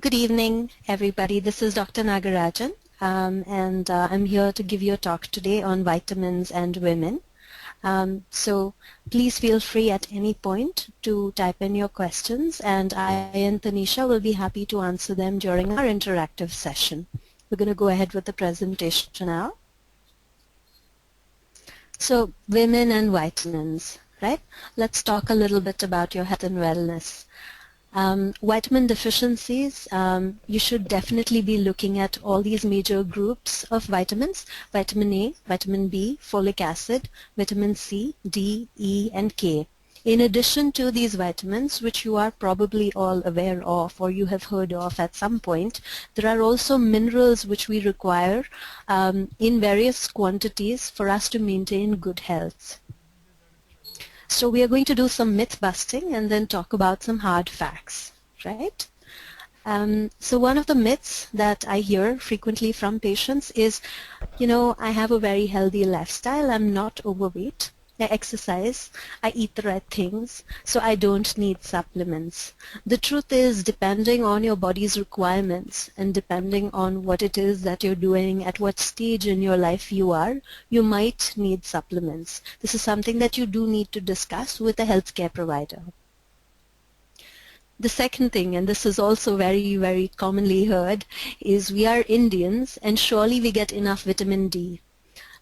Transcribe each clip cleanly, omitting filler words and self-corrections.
Good evening, everybody. This is Dr. Nagarajan, and I'm here to give you a talk today on vitamins and women. So please feel free at any point to type in your questions, and I and Tanisha will be happy to answer them during our interactive session. We're going to go ahead with the presentation now. So women and vitamins, right? Let's talk a little bit about your health and wellness. Vitamin deficiencies, you should definitely be looking at all these major groups of vitamins: vitamin A, vitamin B, folic acid, vitamin C, D, E, and K. In addition to these vitamins, which you are probably all aware of or you have heard of at some point, there are also minerals which we require in various quantities for us to maintain good health. So we are going to do some myth busting and then talk about some hard facts, right? So one of the myths that I hear frequently from patients is, I have a very healthy lifestyle, I'm not overweight, I exercise, I eat the right things, so I don't need supplements. The truth is, depending on your body's requirements and depending on what it is that you're doing, at what stage in your life you are, you might need supplements. This is something that you do need to discuss with a healthcare provider. The second thing, and this is also very, very commonly heard, is we are Indians and surely we get enough vitamin D.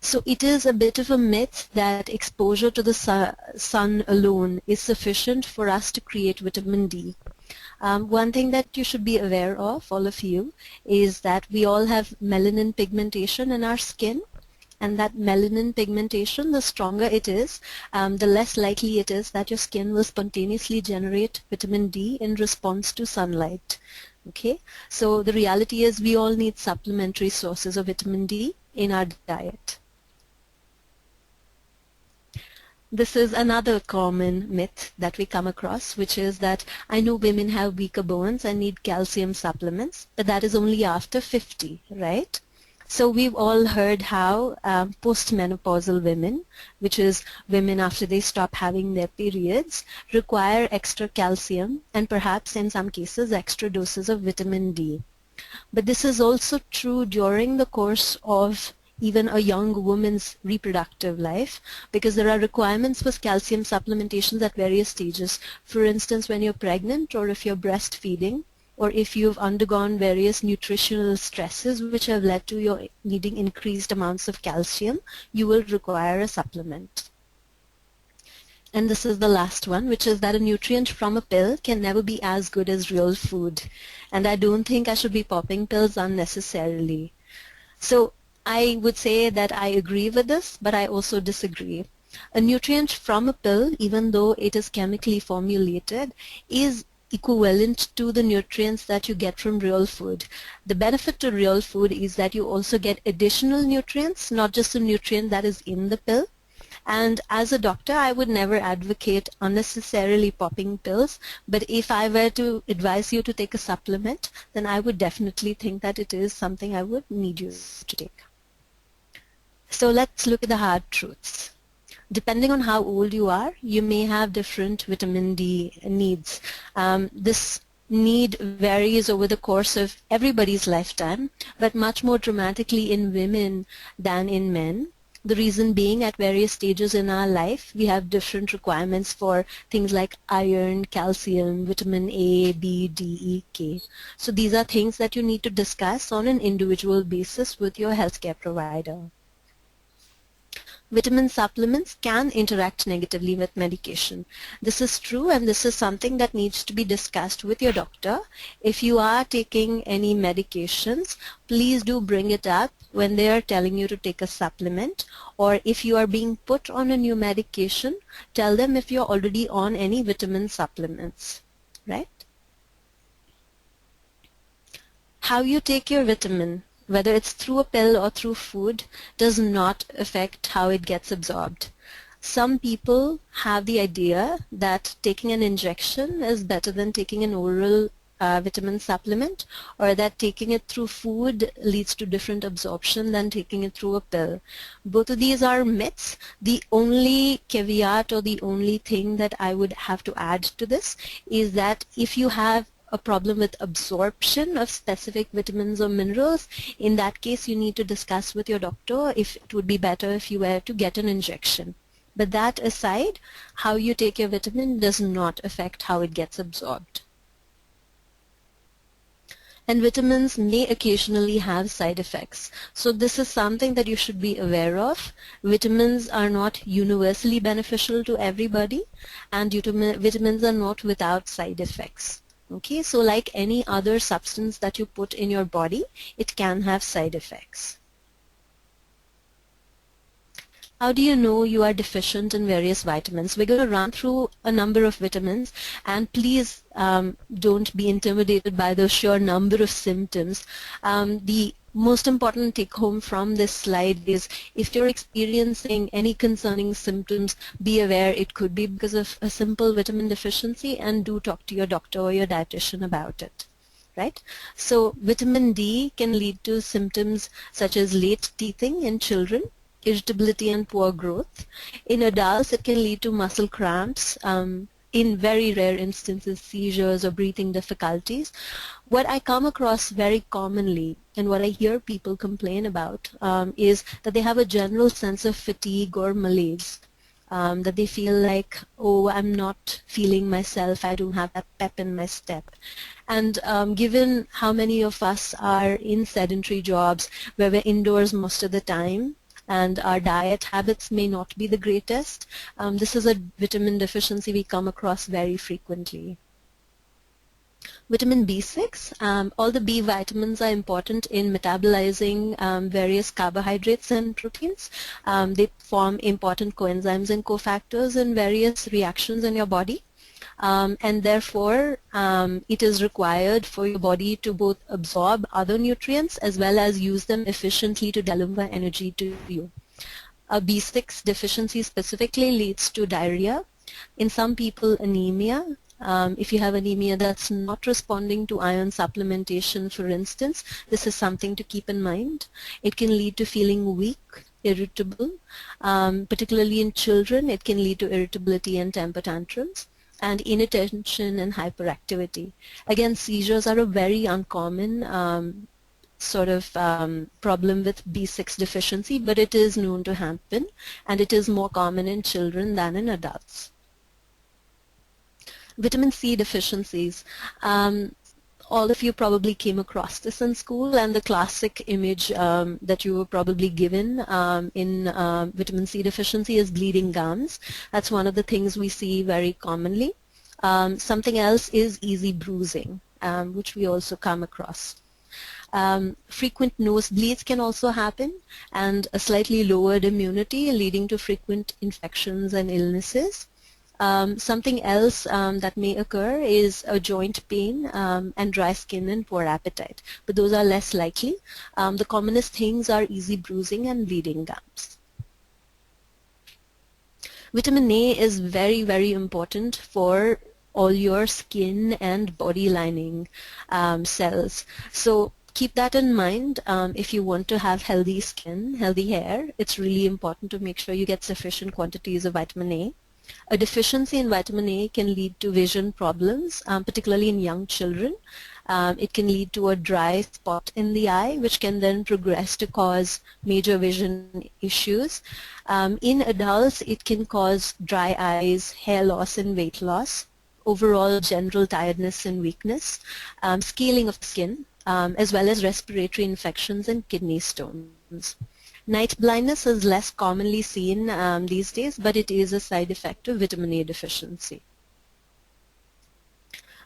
So it is a bit of a myth that exposure to the sun alone is sufficient for us to create vitamin D. One thing that you should be aware of, all of you, is that we all have melanin pigmentation in our skin. And that melanin pigmentation, the stronger it is, the less likely it is that your skin will spontaneously generate vitamin D in response to sunlight. Okay, so the reality is we all need supplementary sources of vitamin D in our diet. This is another common myth that we come across, which is that I know women have weaker bones and need calcium supplements, but that is only after 50, right? So we've all heard how postmenopausal women, which is women after they stop having their periods, require extra calcium and perhaps in some cases extra doses of vitamin D. But this is also true during the course of even a young woman's reproductive life, because there are requirements for calcium supplementations at various stages. For instance, when you're pregnant or if you're breastfeeding, or if you've undergone various nutritional stresses which have led to your needing increased amounts of calcium, you will require a supplement. And this is the last one, which is that a nutrient from a pill can never be as good as real food. And I don't think I should be popping pills unnecessarily. So I would say that I agree with this, but I also disagree. A nutrient from a pill, even though it is chemically formulated, is equivalent to the nutrients that you get from real food. The benefit to real food is that you also get additional nutrients, not just the nutrient that is in the pill. And as a doctor, I would never advocate unnecessarily popping pills, but if I were to advise you to take a supplement, then I would definitely think that it is something I would need you to take. So let's look at the hard truths. Depending on how old you are, you may have different vitamin D needs. This need varies over the course of everybody's lifetime, but much more dramatically in women than in men. The reason being, at various stages in our life, we have different requirements for things like iron, calcium, vitamin A, B, D, E, K. So these are things that you need to discuss on an individual basis with your healthcare provider. Vitamin supplements can interact negatively with medication. This is true, and this is something that needs to be discussed with your doctor. If you are taking any medications, please do bring it up when they are telling you to take a supplement, or if you are being put on a new medication, tell them if you're already on any vitamin supplements, right? How you take your vitamin, whether it's through a pill or through food, does not affect how it gets absorbed. Some people have the idea that taking an injection is better than taking an oral vitamin supplement, or that taking it through food leads to different absorption than taking it through a pill. Both of these are myths. The only caveat or the only thing that I would have to add to this is that if you have a problem with absorption of specific vitamins or minerals, in that case you need to discuss with your doctor if it would be better if you were to get an injection. But that aside, how you take your vitamin does not affect how it gets absorbed. And vitamins may occasionally have side effects. So this is something that you should be aware of. Vitamins are not universally beneficial to everybody, and vitamins are not without side effects. Okay, so like any other substance that you put in your body, it can have side effects. How do you know you are deficient in various vitamins? We're going to run through a number of vitamins, and please don't be intimidated by the sheer number of symptoms. The most important take home from this slide is if you're experiencing any concerning symptoms, be aware it could be because of a simple vitamin deficiency, and do talk to your doctor or your dietitian about it. Right? So vitamin D can lead to symptoms such as late teething in children, irritability and poor growth. In adults, it can lead to muscle cramps, in very rare instances, seizures or breathing difficulties. What I come across very commonly and what I hear people complain about is that they have a general sense of fatigue or malaise. That they feel like, oh, I'm not feeling myself, I don't have that pep in my step. And given how many of us are in sedentary jobs where we're indoors most of the time, and our diet habits may not be the greatest, this is a vitamin deficiency we come across very frequently. Vitamin B6, all the B vitamins are important in metabolizing various carbohydrates and proteins. They form important coenzymes and cofactors in various reactions in your body. And therefore, it is required for your body to both absorb other nutrients as well as use them efficiently to deliver energy to you. A B6 deficiency specifically leads to diarrhea. In some people, anemia. If you have anemia that's not responding to iron supplementation, for instance, this is something to keep in mind. It can lead to feeling weak, irritable. Particularly in children, it can lead to irritability and temper tantrums, and inattention and hyperactivity. Again, seizures are a very uncommon sort of problem with B6 deficiency, but it is known to happen, and it is more common in children than in adults. Vitamin C deficiencies. All of you probably came across this in school, and the classic image that you were probably given in vitamin C deficiency is bleeding gums. That's one of the things we see very commonly. Something else is easy bruising, which we also come across. Frequent nosebleeds can also happen, and a slightly lowered immunity leading to frequent infections and illnesses. Something else that may occur is a joint pain and dry skin and poor appetite, but those are less likely. The commonest things are easy bruising and bleeding gums. Vitamin A is very, very important for all your skin and body lining cells. So keep that in mind. If you want to have healthy skin, healthy hair, it's really important to make sure you get sufficient quantities of vitamin A. A deficiency in vitamin A can lead to vision problems, particularly in young children. It can lead to a dry spot in the eye, which can then progress to cause major vision issues. In adults, it can cause dry eyes, hair loss and weight loss, overall general tiredness and weakness, scaling of skin, as well as respiratory infections and kidney stones. Night blindness is less commonly seen these days, but it is a side effect of vitamin A deficiency.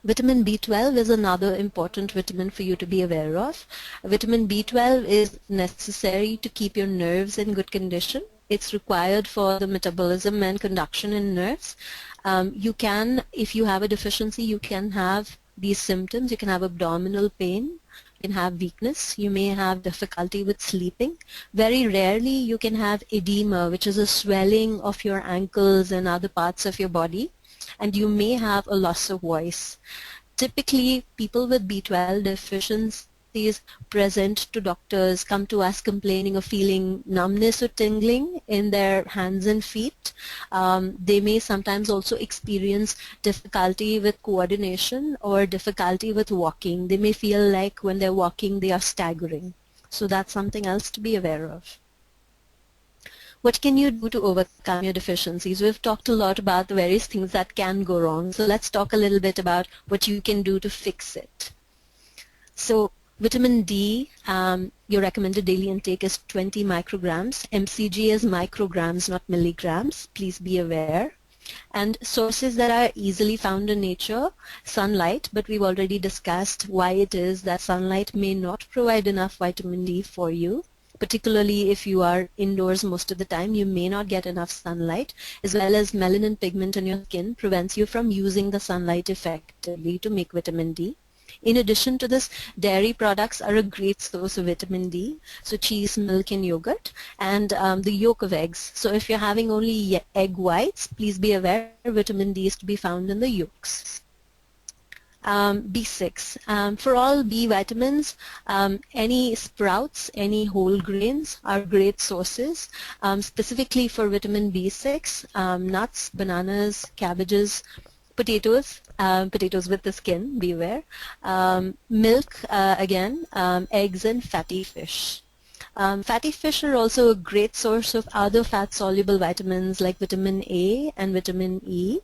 Vitamin B12 is another important vitamin for you to be aware of. Vitamin B12 is necessary to keep your nerves in good condition. It's required for the metabolism and conduction in nerves. You can, if you have a deficiency, you can have these symptoms. You can have abdominal pain. You can have weakness. You may have difficulty with sleeping. Very rarely you can have edema, which is a swelling of your ankles and other parts of your body, and you may have a loss of voice. Typically, people with B12 deficiency abnormalities present to doctors come to us complaining of feeling numbness or tingling in their hands and feet. They may sometimes also experience difficulty with coordination or difficulty with walking. They may feel like when they're walking they are staggering. So that's something else to be aware of. What can you do to overcome your deficiencies? We've talked a lot about the various things that can go wrong. So let's talk a little bit about what you can do to fix it. So vitamin D, your recommended daily intake is 20 micrograms. MCG is micrograms, not milligrams. Please be aware. And sources that are easily found in nature, sunlight, but we've already discussed why it is that sunlight may not provide enough vitamin D for you. Particularly if you are indoors most of the time, you may not get enough sunlight, as well as melanin pigment in your skin prevents you from using the sunlight effectively to make vitamin D. In addition to this, dairy products are a great source of vitamin D, so cheese, milk, and yogurt, and the yolk of eggs. So if you're having only egg whites, please be aware vitamin D is to be found in the yolks. B6. For all B vitamins, any sprouts, any whole grains are great sources. Specifically for vitamin B6, nuts, bananas, cabbages, potatoes, potatoes with the skin, beware, milk, again, eggs and fatty fish. Fatty fish are also a great source of other fat-soluble vitamins like vitamin A and vitamin E.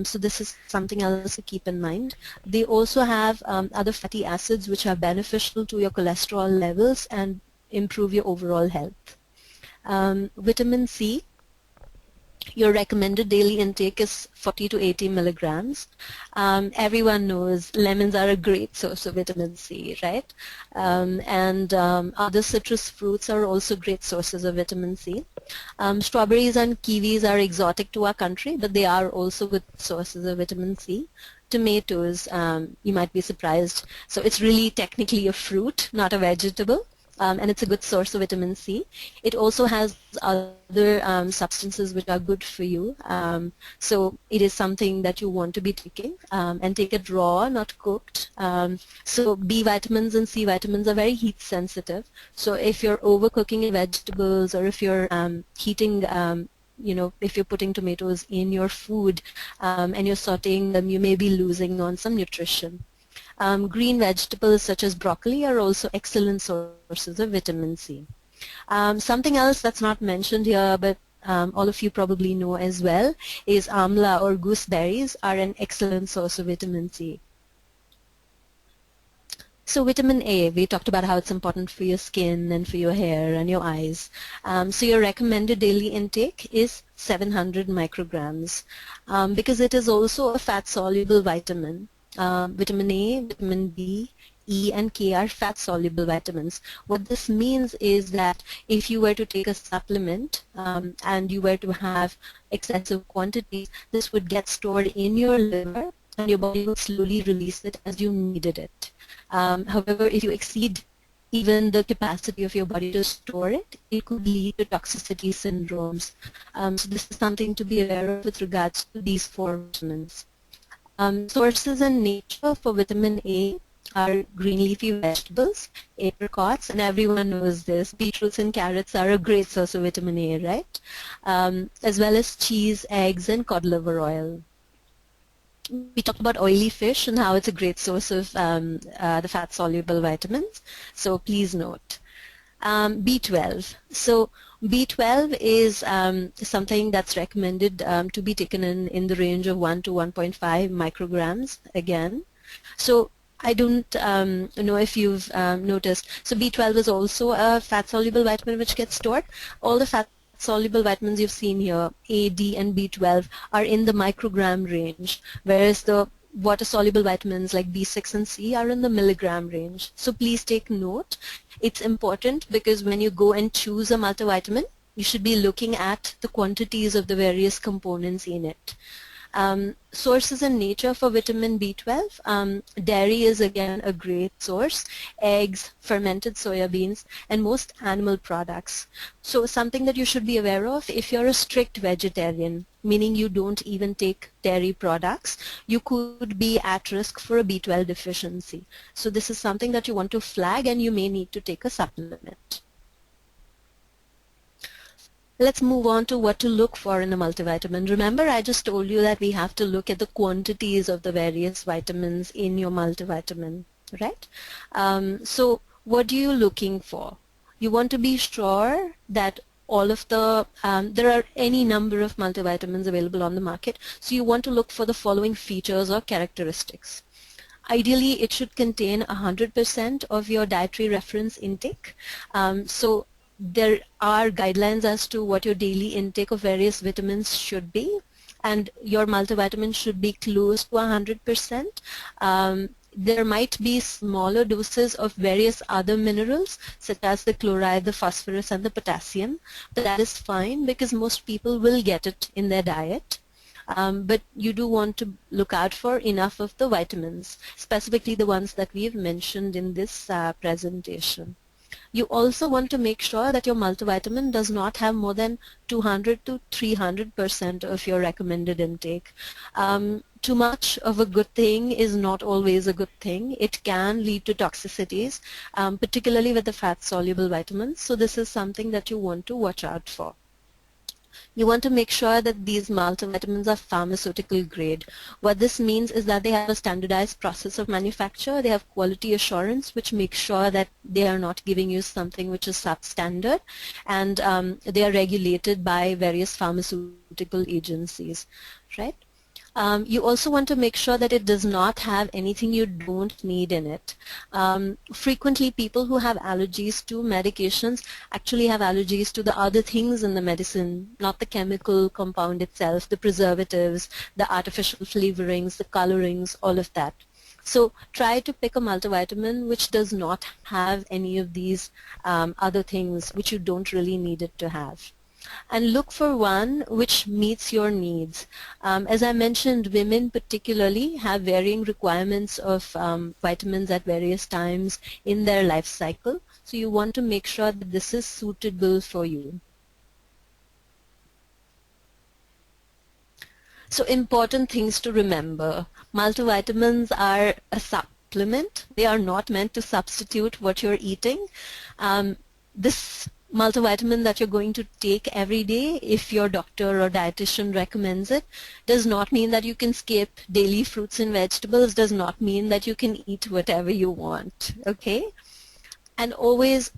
So this is something else to keep in mind. They also have other fatty acids which are beneficial to your cholesterol levels and improve your overall health. Vitamin C, your recommended daily intake is 40 to 80 milligrams. Everyone knows lemons are a great source of vitamin C, right? Other citrus fruits are also great sources of vitamin C. Strawberries and kiwis are exotic to our country, but they are also good sources of vitamin C. Tomatoes, you might be surprised. So it's really technically a fruit, not a vegetable. And it's a good source of vitamin C. It also has other substances which are good for you. So it is something that you want to be taking and take it raw, not cooked. So B vitamins and C vitamins are very heat sensitive. So if you're overcooking your vegetables or if you're heating if you're putting tomatoes in your food and you're sauteing them, you may be losing on some nutrition. Green vegetables such as broccoli are also excellent sources of vitamin C. Something else that's not mentioned here but all of you probably know as well is amla or gooseberries are an excellent source of vitamin C. So vitamin A, we talked about how it's important for your skin and for your hair and your eyes. So your recommended daily intake is 700 micrograms because it is also a fat-soluble vitamin. Vitamin A, vitamin B, E and K are fat-soluble vitamins. What this means is that if you were to take a supplement and you were to have excessive quantities, this would get stored in your liver and your body would slowly release it as you needed it. However, if you exceed even the capacity of your body to store it, it could lead to toxicity syndromes. So this is something to be aware of with regards to these four vitamins. Sources in nature for vitamin A are green leafy vegetables, apricots, and everyone knows this. Beetroots and carrots are a great source of vitamin A, right? As well as cheese, eggs, and cod liver oil. We talked about oily fish and how it's a great source of the fat-soluble vitamins. So please note. B12. So B12 is something that's recommended to be taken in the range of 1 to 1.5 micrograms again. So I don't know if you've noticed. So B12 is also a fat-soluble vitamin which gets stored. All the fat-soluble vitamins you've seen here, A, D, and B12, are in the microgram range, whereas the water-soluble vitamins like B6 and C are in the milligram range. So please take note. It's important because when you go and choose a multivitamin, you should be looking at the quantities of the various components in it. Sources in nature for vitamin B12, dairy is again a great source, eggs, fermented soya beans, and most animal products. So something that you should be aware of, if you're a strict vegetarian, meaning you don't even take dairy products, you could be at risk for a B12 deficiency. So this is something that you want to flag, and you may need to take a supplement. Let's move on to what to look for in a multivitamin. Remember, I just told you that we have to look at the quantities of the various vitamins in your multivitamin, right? So what are you looking for? You want to be sure that all of the, there are any number of multivitamins available on the market, so you want to look for the following features or characteristics. Ideally, it should contain 100% of your dietary reference intake. So there are guidelines as to what your daily intake of various vitamins should be, and your multivitamin should be close to 100%. There might be smaller doses of various other minerals such as the chloride, the phosphorus, and the potassium, but that is fine because most people will get it in their diet. But you do want to look out for enough of the vitamins, specifically the ones that we have mentioned in this presentation. You also want to make sure that your multivitamin does not have more than 200 to 300% of your recommended intake. Too much of a good thing is not always a good thing. It can lead to toxicities, particularly with the fat-soluble vitamins. So this is something that you want to watch out for. You want to make sure that these multivitamins are pharmaceutical grade. What this means is that they have a standardized process of manufacture, they have quality assurance which makes sure that they are not giving you something which is substandard, and they are regulated by various pharmaceutical agencies, right? You also want to make sure that it does not have anything you don't need in it. Frequently, people who have allergies to medications actually have allergies to the other things in the medicine, not the chemical compound itself, the preservatives, the artificial flavorings, the colorings, all of that. So try to pick a multivitamin which does not have any of these other things which you don't really need it to have. And look for one which meets your needs. As I mentioned, women particularly have varying requirements of vitamins at various times in their life cycle. So you want to make sure that this is suitable for you. So important things to remember. Multivitamins are a supplement. They are not meant to substitute what you're eating. This multivitamin that you're going to take every day, if your doctor or dietitian recommends it, does not mean that you can skip daily fruits and vegetables, does not mean that you can eat whatever you want, okay? And always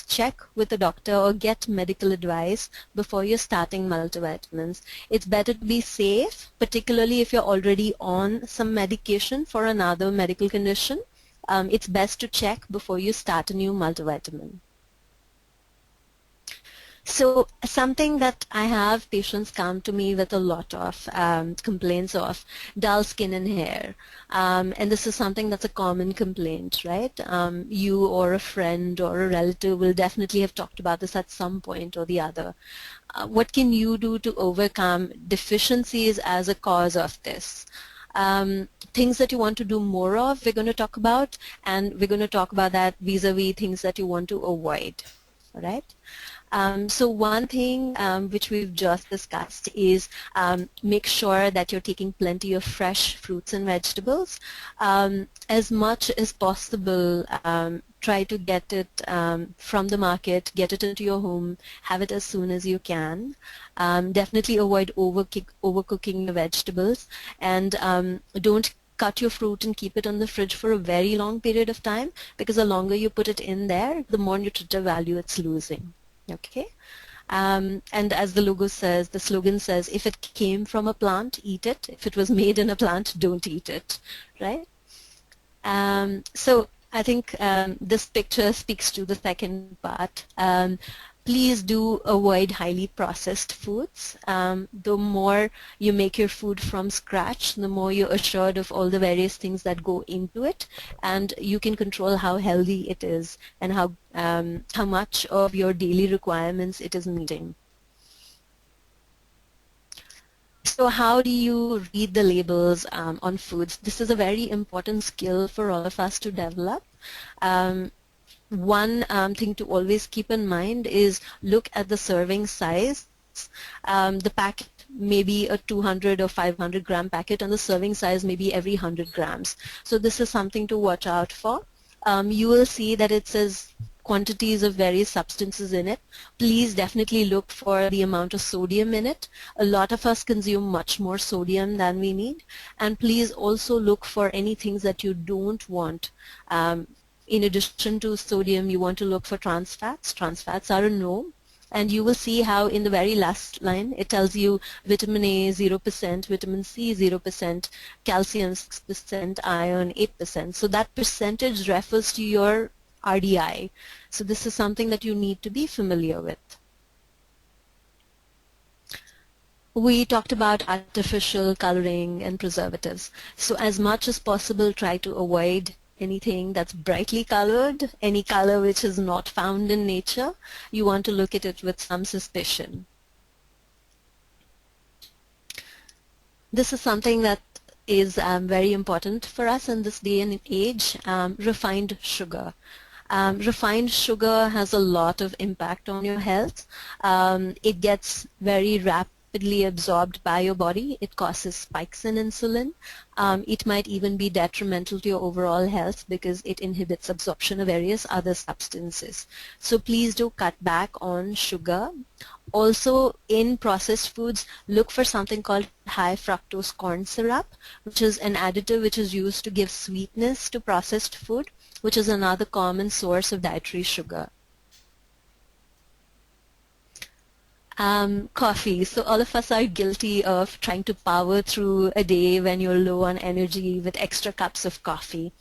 check with a doctor or get medical advice before you're starting multivitamins. It's better to be safe, particularly if you're already on some medication for another medical condition. It's best to check before you start a new multivitamin. So something that I have patients come to me with a lot of complaints of, dull skin and hair. And this is something that's a common complaint, right? You or a friend or a relative will definitely have talked about this at some point or the other. What can you do to overcome deficiencies as a cause of this? Things that you want to do more of, we're going to talk about, and we're going to talk about that vis-a-vis things that you want to avoid, all right? So one thing which we've just discussed is make sure that you're taking plenty of fresh fruits and vegetables. As much as possible, try to get it from the market, get it into your home, have it as soon as you can. Definitely avoid overcooking your vegetables, and don't cut your fruit and keep it on the fridge for a very long period of time, because the longer you put it in there, the more nutritive value it's losing. Okay, and as the logo says, the slogan says, if it came from a plant, eat it. If it was made in a plant, don't eat it, right? So I think this picture speaks to the second part. Please do avoid highly processed foods. The more you make your food from scratch, the more you're assured of all the various things that go into it, and you can control how healthy it is and how much of your daily requirements it is meeting. So how do you read the labels on foods? This is a very important skill for all of us to develop. Um, One thing to always keep in mind is look at the serving size. The packet may be a 200 or 500 gram packet, and the serving size may be every 100 grams. So this is something to watch out for. You will see that it says quantities of various substances in it. Please definitely look for the amount of sodium in it. A lot of us consume much more sodium than we need. And please also look for any things that you don't want. In addition to sodium, you want to look for trans fats. Trans fats are a no. And you will see how in the very last line it tells you vitamin A 0%, vitamin C 0%, calcium 6%, iron 8%. So that percentage refers to your RDI. So this is something that you need to be familiar with. We talked about artificial coloring and preservatives. So as much as possible, try to avoid anything that's brightly colored, any color which is not found in nature. You want to look at it with some suspicion. This is something that is very important for us in this day and age, refined sugar. Refined sugar has a lot of impact on your health. It gets very rapidly absorbed by your body. It causes spikes in insulin. It might even be detrimental to your overall health because it inhibits absorption of various other substances. So please do cut back on sugar. Also, in processed foods, look for something called high fructose corn syrup, which is an additive which is used to give sweetness to processed food, which is another common source of dietary sugar. Coffee. So all of us are guilty of trying to power through a day when you're low on energy with extra cups of coffee.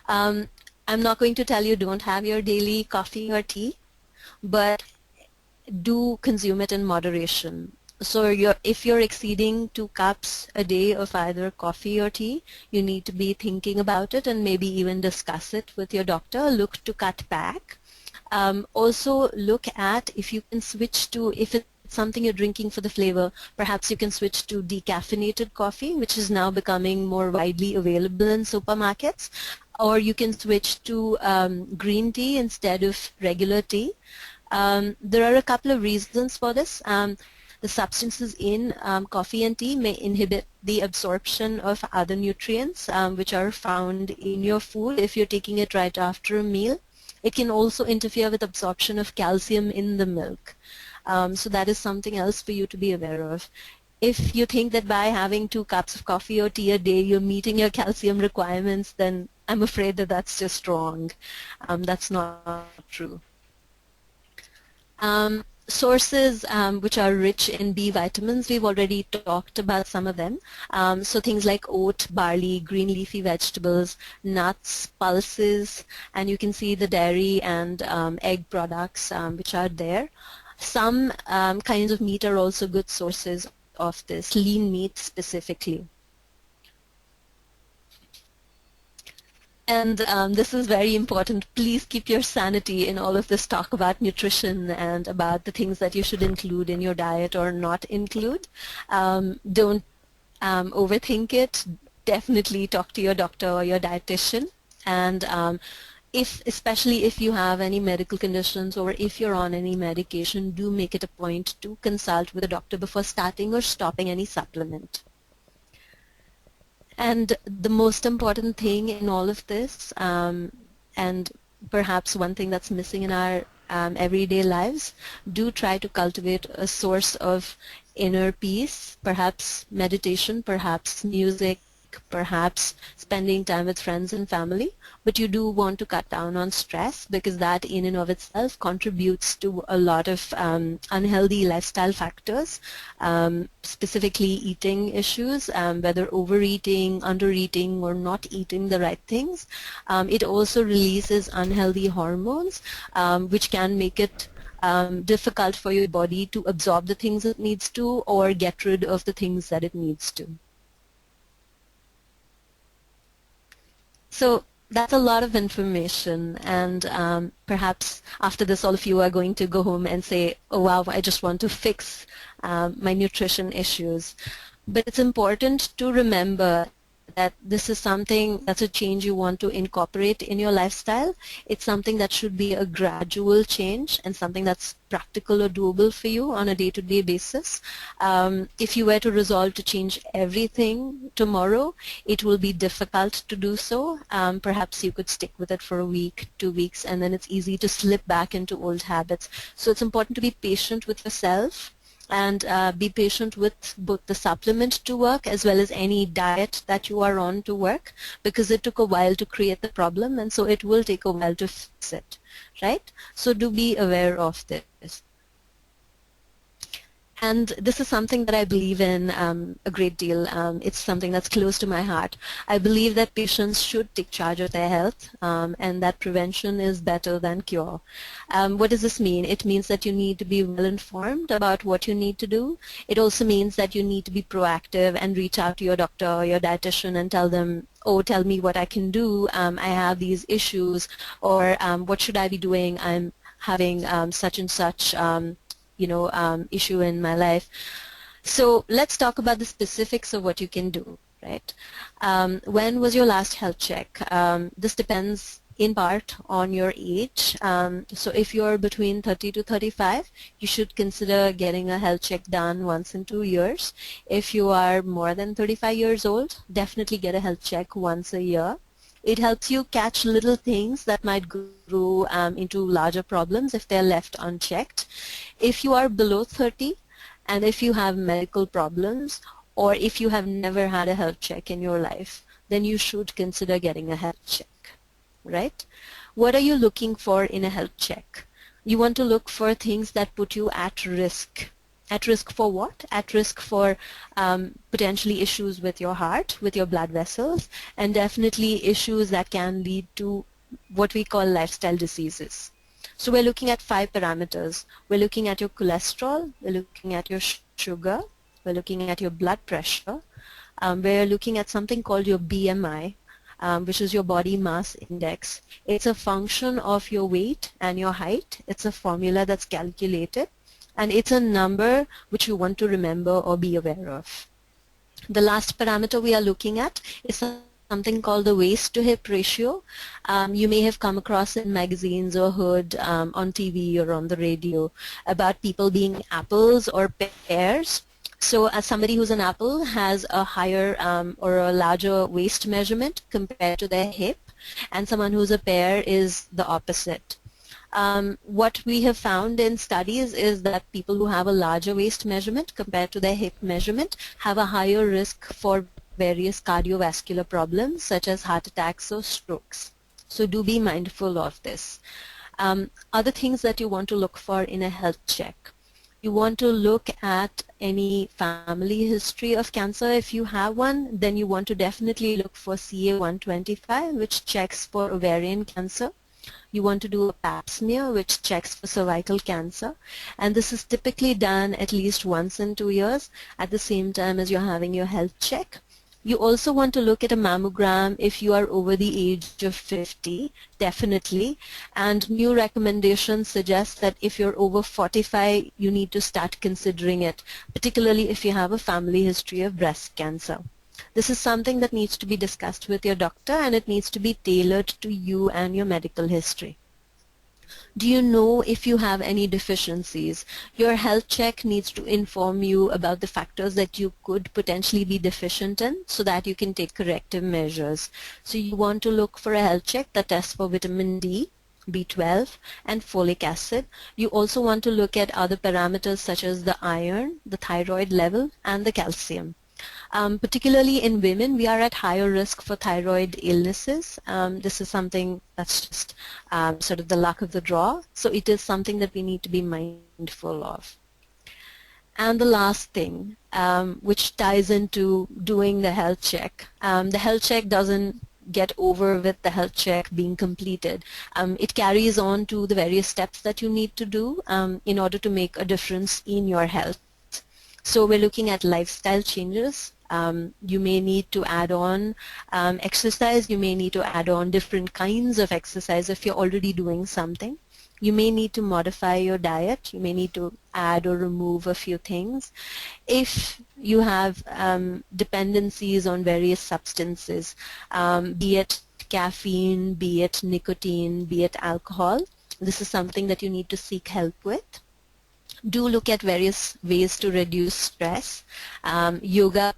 I'm not going to tell you don't have your daily coffee or tea, but do consume it in moderation. So if you're exceeding 2 cups a day of either coffee or tea, you need to be thinking about it and maybe even discuss it with your doctor. Look to cut back. Also look at if you can switch to, if it's something you're drinking for the flavor, perhaps you can switch to decaffeinated coffee, which is now becoming more widely available in supermarkets, or you can switch to green tea instead of regular tea. There are a couple of reasons for this. The substances in coffee and tea may inhibit the absorption of other nutrients which are found in your food if you're taking it right after a meal. It can also interfere with absorption of calcium in the milk. So that is something else for you to be aware of. If you think that by having 2 cups of coffee or tea a day you're meeting your calcium requirements, then I'm afraid that that's just wrong. That's not true. Sources which are rich in B vitamins, we've already talked about some of them. So things like oat, barley, green leafy vegetables, nuts, pulses, and you can see the dairy and egg products which are there. Some kinds of meat are also good sources of this, lean meat specifically. And this is very important. Please keep your sanity in all of this talk about nutrition and about the things that you should include in your diet or not include. Don't overthink it. Definitely talk to your doctor or your dietitian. And especially if you have any medical conditions or if you're on any medication, do make it a point to consult with a doctor before starting or stopping any supplement. And the most important thing in all of this, and perhaps one thing that's missing in our everyday lives, do try to cultivate a source of inner peace, perhaps meditation, perhaps music, perhaps spending time with friends and family, but you do want to cut down on stress because that in and of itself contributes to a lot of unhealthy lifestyle factors, specifically eating issues, whether overeating, undereating, or not eating the right things. It also releases unhealthy hormones, which can make it difficult for your body to absorb the things it needs to or get rid of the things that it needs to. So that's a lot of information, and perhaps after this all of you are going to go home and say, oh wow, I just want to fix my nutrition issues. But it's important to remember that this is something that's a change you want to incorporate in your lifestyle. It's something that should be a gradual change and something that's practical or doable for you on a day-to-day basis. If you were to resolve to change everything tomorrow, it will be difficult to do so. Perhaps you could stick with it for a week, 2 weeks, and then it's easy to slip back into old habits. So it's important to be patient with yourself and be patient with both the supplement to work as well as any diet that you are on to work, because it took a while to create the problem, and so it will take a while to fix it, right? So do be aware of this. And this is something that I believe in a great deal. It's something that's close to my heart. I believe that patients should take charge of their health, and that prevention is better than cure. What does this mean? It means that you need to be well informed about what you need to do. It also means that you need to be proactive and reach out to your doctor or your dietitian and tell them, oh, tell me what I can do. I have these issues, or what should I be doing? I'm having such and such issue in my life. So let's talk about the specifics of what you can do, right? When was your last health check? This depends in part on your age. So if you're between 30 to 35, you should consider getting a health check done once in 2 years. If you are more than 35 years old, definitely get a health check once a year. It helps you catch little things that might grow into larger problems if they're left unchecked. If you are below 30 and if you have medical problems, or if you have never had a health check in your life, then you should consider getting a health check, right? What are you looking for in a health check? You want to look for things that put you at risk. At risk for what? At risk for potentially issues with your heart, with your blood vessels, and definitely issues that can lead to what we call lifestyle diseases. So we're looking at 5 parameters. We're looking at your cholesterol, we're looking at your sugar, we're looking at your blood pressure, we're looking at something called your BMI, which is your body mass index. It's a function of your weight and your height. It's a formula that's calculated, and it's a number which you want to remember or be aware of. The last parameter we are looking at is something called the waist to hip ratio. You may have come across in magazines or heard on TV or on the radio about people being apples or pears. So as somebody who's an apple has a higher or a larger waist measurement compared to their hip, and someone who's a pear is the opposite. What we have found in studies is that people who have a larger waist measurement compared to their hip measurement have a higher risk for various cardiovascular problems such as heart attacks or strokes. So do be mindful of this. Other things that you want to look for in a health check. You want to look at any family history of cancer. If you have one, then you want to definitely look for CA-125, which checks for ovarian cancer. You want to do a pap smear, which checks for cervical cancer, and this is typically done at least once in 2 years at the same time as you're having your health check. You also want to look at a mammogram if you are over the age of 50, definitely, and new recommendations suggest that if you're over 45, you need to start considering it, particularly if you have a family history of breast cancer. This is something that needs to be discussed with your doctor, and it needs to be tailored to you and your medical history. Do you know if you have any deficiencies? Your health check needs to inform you about the factors that you could potentially be deficient in so that you can take corrective measures. So you want to look for a health check that tests for vitamin D, B12, and folic acid. You also want to look at other parameters such as the iron, the thyroid level, and the calcium. Particularly in women, we are at higher risk for thyroid illnesses. This is something that's just sort of the luck of the draw. So it is something that we need to be mindful of. And the last thing, which ties into doing the health check. The health check doesn't get over with the health check being completed. It carries on to the various steps that you need to do in order to make a difference in your health. So we're looking at lifestyle changes. You may need to add on exercise. You may need to add on different kinds of exercise if you're already doing something. you may need to modify your diet. You may need to add or remove a few things. If you have dependencies on various substances, be it caffeine, be it nicotine, be it alcohol, this is something that you need to seek help with. Do look at various ways to reduce stress. Yoga,